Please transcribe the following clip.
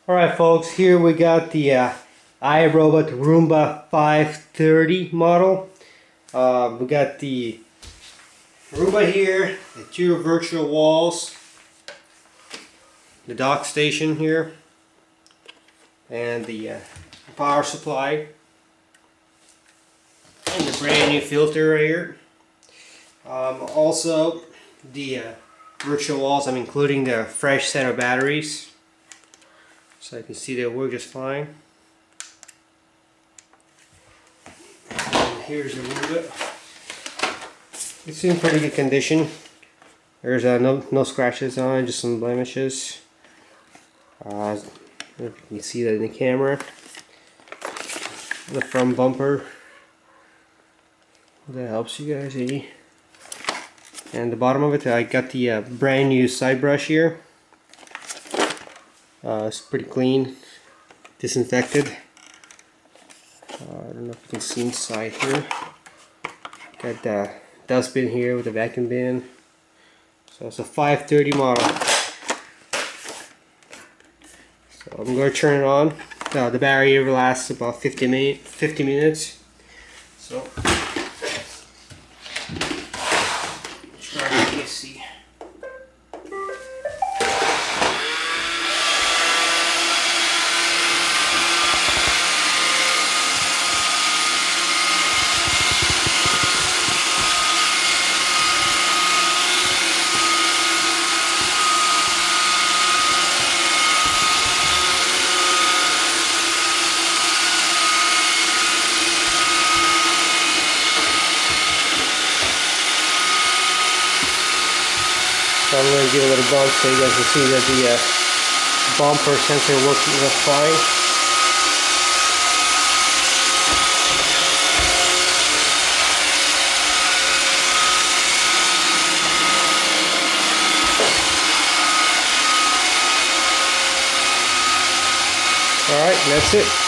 Alright folks, here we got the iRobot Roomba 530 model. We got the Roomba here, the two virtual walls, the dock station here, and the power supply, and the brand new filter right here. Also the virtual walls, I'm including the fresh set of batteries. So I can see they work just fine. And here's the Roomba. It's in pretty good condition. There's no scratches on it, just some blemishes. If you can see that in the camera. The front bumper. That helps you guys see. And the bottom of it, I got the brand new side brush here. It's pretty clean, disinfected. I don't know if you can see inside here. Got the dustbin here with the vacuum bin. So it's a 530 model. So I'm going to turn it on. The battery lasts about 50 minutes. So try the AC. So I'm going to give a little bump so you guys can see that the bumper sensor works just fine. Alright, that's it.